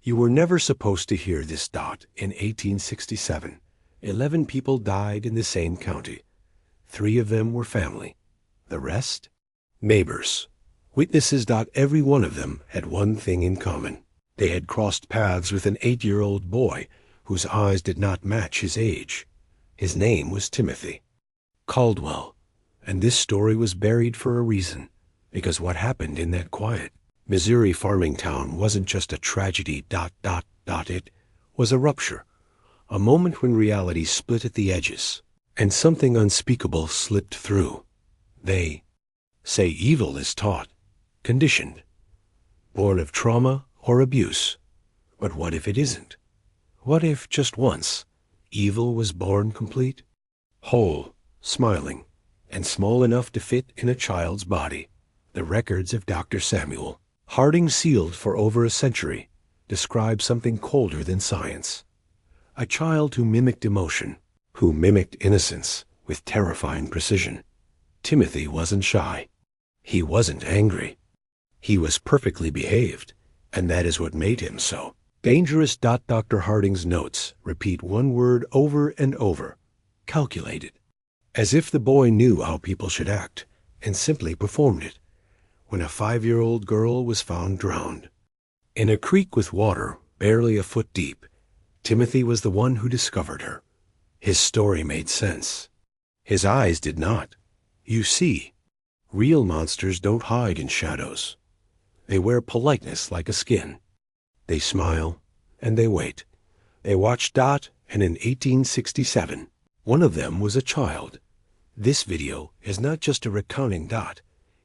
You were never supposed to hear this. In 1867, 11 people died in the same county. 3 of them were family. The rest? Neighbors. Witnesses. Every one of them had one thing in common. They had crossed paths with an 8-year-old boy whose eyes did not match his age. His name was Timothy Caldwell, and this story was buried for a reason, because what happened in that quiet Missouri farming town wasn't just a tragedy. It was a rupture, a moment when reality split at the edges, and something unspeakable slipped through. They say evil is taught, conditioned, born of trauma or abuse. But what if it isn't? What if, just once, evil was born complete, whole, smiling, and small enough to fit in a child's body? The records of Dr. Samuel Harding, sealed for over a century, describe something colder than science. A child who mimicked emotion, who mimicked innocence with terrifying precision. Timothy wasn't shy. He wasn't angry. He was perfectly behaved, and that is what made him so dangerous. Dr. Harding's notes repeat one word over and over: calculated, as if the boy knew how people should act and simply performed it. When a 5-year-old girl was found drowned in a creek with water barely a foot deep, Timothy was the one who discovered her. His story made sense. His eyes did not. You see, real monsters don't hide in shadows. They wear politeness like a skin. They smile, and they wait. They watch. And in 1867, one of them was a child. This video is not just a recounting.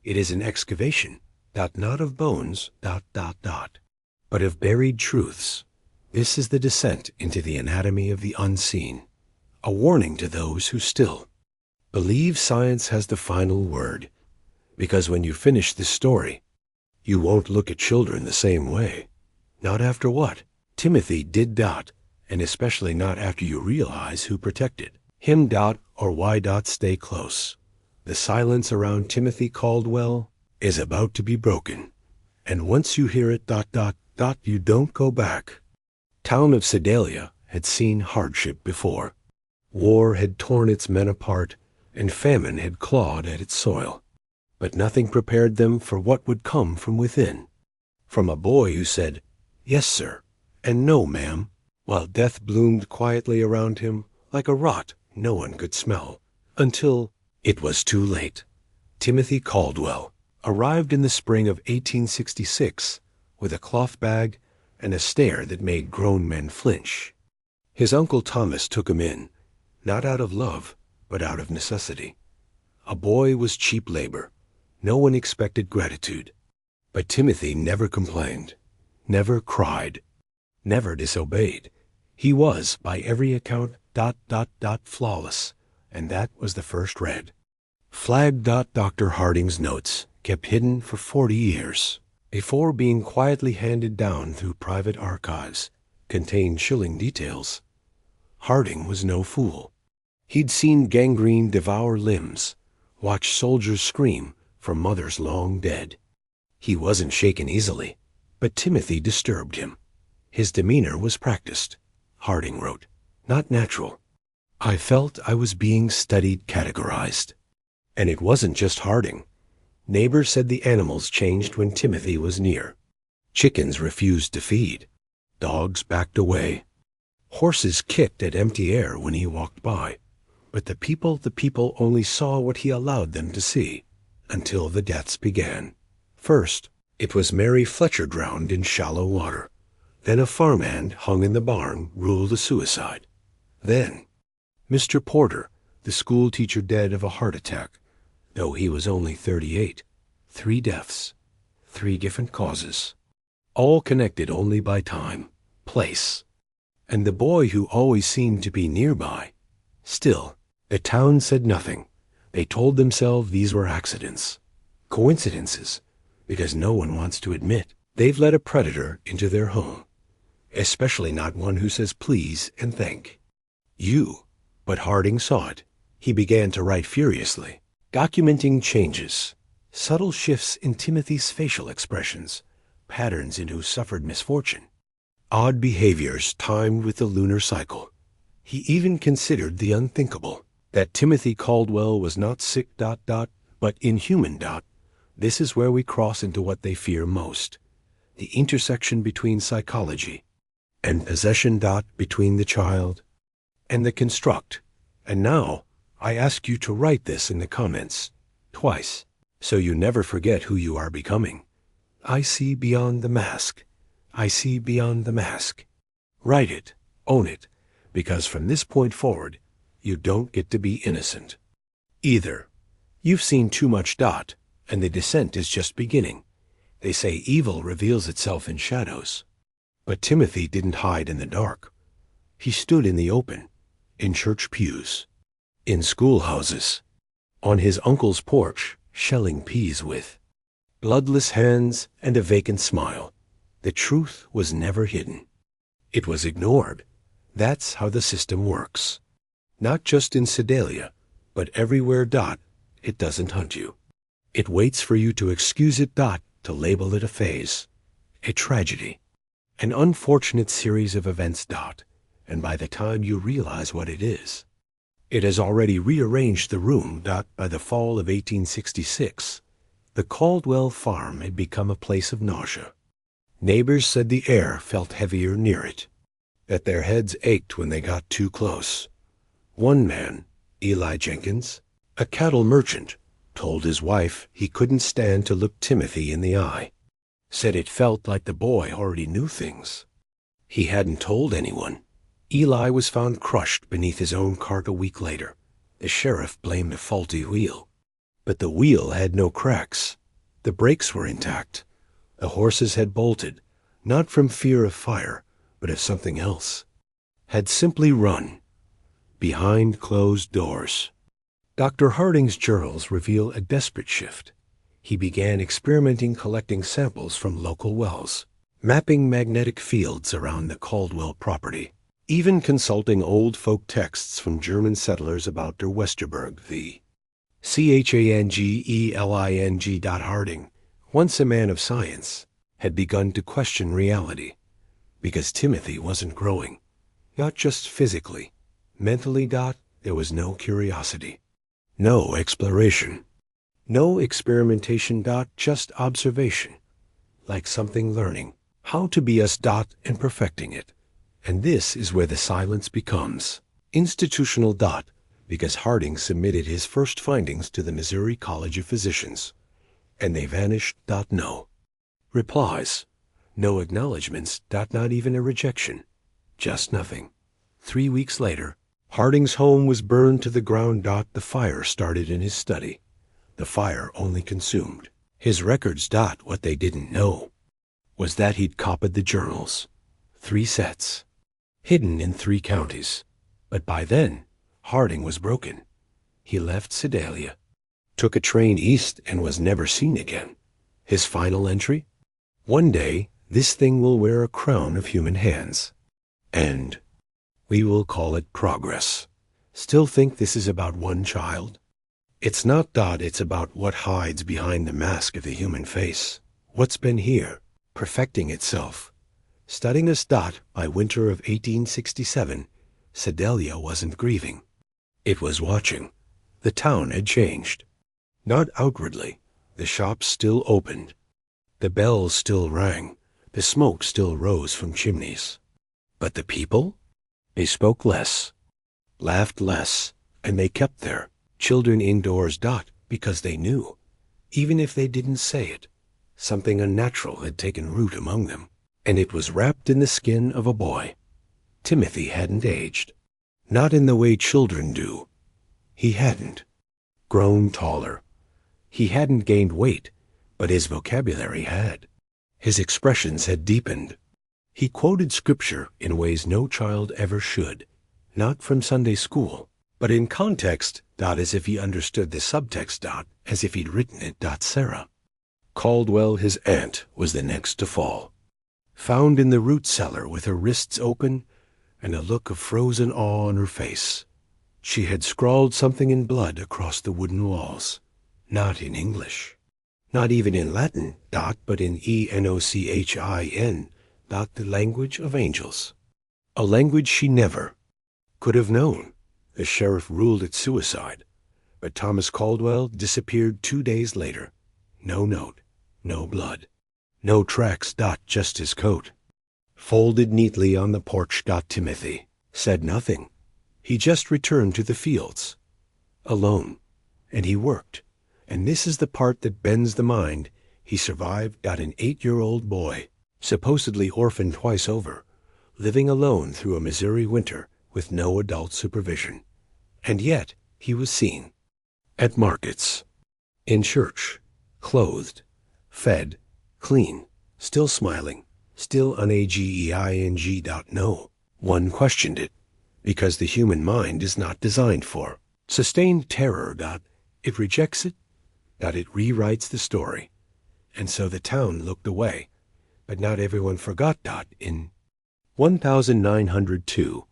It is an excavation. Not of bones. But of buried truths. This is the descent into the anatomy of the unseen. A warning to those who still believe science has the final word. Because when you finish this story, you won't look at children the same way. Not after what Timothy did. And especially not after you realize who protected him. Or why. Stay close. The silence around Timothy Caldwell is about to be broken. And once you hear it. You don't go back. Town of Sedalia had seen hardship before. War had torn its men apart, and famine had clawed at its soil. But nothing prepared them for what would come from within. From a boy who said, "Yes, sir," and "No, ma'am," while death bloomed quietly around him like a rot no one could smell, until it was too late. Timothy Caldwell arrived in the spring of 1866 with a cloth bag and a stare that made grown men flinch. His Uncle Thomas took him in, not out of love, but out of necessity. A boy was cheap labor. No one expected gratitude. But Timothy never complained, never cried, never disobeyed. He was, by every account, flawless, and that was the first red flag. Dr. Harding's notes, kept hidden for 40 years, before being quietly handed down through private archives, contained chilling details. Harding was no fool. He'd seen gangrene devour limbs, watched soldiers scream for mothers long dead. He wasn't shaken easily, but Timothy disturbed him. His demeanor was practiced, Harding wrote, not natural. I felt I was being studied, categorized. And it wasn't just Harding. Neighbors said the animals changed when Timothy was near. Chickens refused to feed. Dogs backed away. Horses kicked at empty air when he walked by. But the people only saw what he allowed them to see, until the deaths began. First, it was Mary Fletcher drowned in shallow water. Then a farmhand hung in the barn ruled a suicide. Then, Mr. Porter, the school teacher, dead of a heart attack, though he was only 38. 3 deaths, 3 different causes, all connected only by time, place, and the boy who always seemed to be nearby. Still, the town said nothing. They told themselves these were accidents, coincidences, because no one wants to admit they've let a predator into their home, especially not one who says please and thank you. But Harding saw it. He began to write furiously, documenting changes, subtle shifts in Timothy's facial expressions, patterns in who suffered misfortune. odd behaviors timed with the lunar cycle. He even considered the unthinkable, that Timothy Caldwell was not sick... but inhuman... This is where we cross into what they fear most, the intersection between psychology and possession... between the child and the construct. And now, I ask you to write this in the comments, twice, so you never forget who you are becoming. I see beyond the mask. I see beyond the mask. Write it, own it, because from this point forward, you don't get to be innocent. Either you've seen too much... and the descent is just beginning. They say evil reveals itself in shadows. But Timothy didn't hide in the dark. He stood in the open, in church pews, in schoolhouses, on his uncle's porch, shelling peas with bloodless hands and a vacant smile. The truth was never hidden. It was ignored. That's how the system works. Not just in Sedalia, but everywhere... it doesn't hunt you. It waits for you to excuse it... to label it a phase, a tragedy, an unfortunate series of events... and by the time you realize what it is, it has already rearranged the room... By the fall of 1866, the Caldwell farm had become a place of nausea. Neighbors said the air felt heavier near it, that their heads ached when they got too close. One man, Eli Jenkins, a cattle merchant, told his wife he couldn't stand to look Timothy in the eye. Said it felt like the boy already knew things. He hadn't told anyone. Eli was found crushed beneath his own cart a week later. The sheriff blamed a faulty wheel. But the wheel had no cracks. The brakes were intact. The horses had bolted, not from fear of fire, but of something else. Had simply run, behind closed doors. Dr. Harding's journals reveal a desperate shift. He began experimenting, collecting samples from local wells, mapping magnetic fields around the Caldwell property, even consulting old folk texts from German settlers about der Westerberg, the Changeling. Harding, once a man of science, had begun to question reality, because Timothy wasn't growing, not just physically, mentally. There was no curiosity. No exploration. No experimentation. Just observation. Like something learning how to be us. And perfecting it. And this is where the silence becomes institutional. Because Harding submitted his first findings to the Missouri College of Physicians. And they vanished. No replies. No acknowledgments. Not even a rejection. Just nothing. 3 weeks later, Harding's home was burned to the ground. The fire started in his study. The fire only consumed his records. What they didn't know was that he'd copied the journals, 3 sets, hidden in 3 counties. But by then, Harding was broken. He left Sedalia, took a train east, and was never seen again. His final entry? One day, this thing will wear a crown of human hands. And we will call it progress. Still think this is about one child? It's not. It's about what hides behind the mask of the human face. What's been here, perfecting itself. Studying us. By winter of 1867, Sedalia wasn't grieving. It was watching. The town had changed. Not outwardly. The shops still opened. The bells still rang. The smoke still rose from chimneys. But the people? They spoke less, laughed less, and they kept their children indoors. Because they knew, even if they didn't say it, something unnatural had taken root among them, and it was wrapped in the skin of a boy. Timothy hadn't aged. Not in the way children do. He hadn't grown taller. He hadn't gained weight, but his vocabulary had. His expressions had deepened. He quoted scripture in ways no child ever should, not from Sunday school, but in context. As if he understood the subtext. As if he'd written it. Sarah Caldwell, his aunt, was the next to fall, found in the root cellar with her wrists open and a look of frozen awe on her face. She had scrawled something in blood across the wooden walls, not in English, not even in Latin. But in Enochin. The language of angels. A language she never could have known. The sheriff ruled it suicide, but Thomas Caldwell disappeared 2 days later. No note, no blood, no tracks. Just his coat, folded neatly on the porch. Timothy said nothing. He just returned to the fields, alone, and he worked. And this is the part that bends the mind. He survived. An 8-year-old boy, supposedly orphaned twice over, living alone through a Missouri winter with no adult supervision. And yet he was seen at markets, in church, clothed, fed, clean, still smiling, still unageing. No one questioned it, because the human mind is not designed for sustained terror. It rejects it. It rewrites the story. And so the town looked away, but not everyone forgot. In 1902,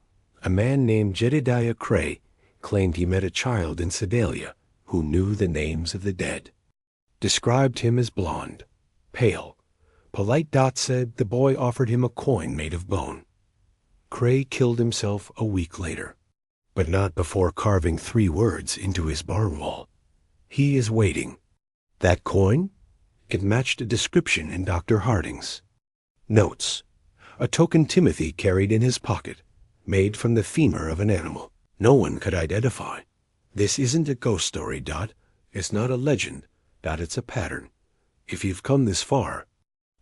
a man named Jedediah Cray claimed he met a child in Sedalia who knew the names of the dead. Described him as blond, pale, polite. Said the boy offered him a coin made of bone. Cray killed himself a week later, but not before carving 3 words into his barn wall. He is waiting. That coin? It matched a description in Dr. Harding's notes. A token Timothy carried in his pocket, made from the femur of an animal no one could identify. This isn't a ghost story. It's not a legend. It's a pattern. If you've come this far,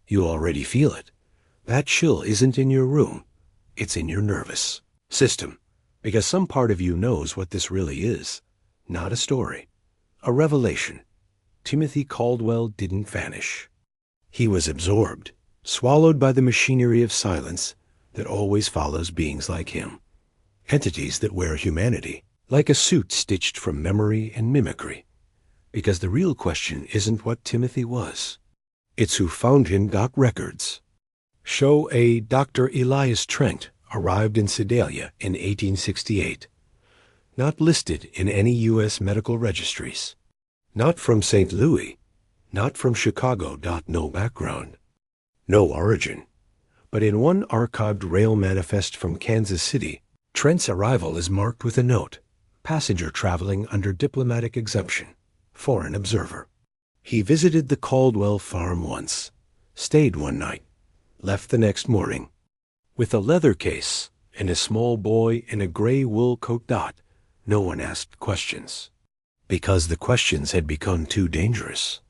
you already feel it. That chill isn't in your room. It's in your nervous system, because some part of you knows what this really is. Not a story, a revelation. Timothy Caldwell didn't vanish. He was absorbed, swallowed by the machinery of silence that always follows beings like him. Entities that wear humanity, like a suit stitched from memory and mimicry. Because the real question isn't what Timothy was. It's who found him. Records show a Dr. Elias Trent arrived in Sedalia in 1868. Not listed in any U.S. medical registries. Not from St. Louis. Not from Chicago. No background. No origin. But in one archived rail manifest from Kansas City, Trent's arrival is marked with a note: passenger traveling under diplomatic exemption, foreign observer. He visited the Caldwell farm once, stayed one night, left the next morning, with a leather case and a small boy in a gray wool coat. No one asked questions, because the questions had become too dangerous.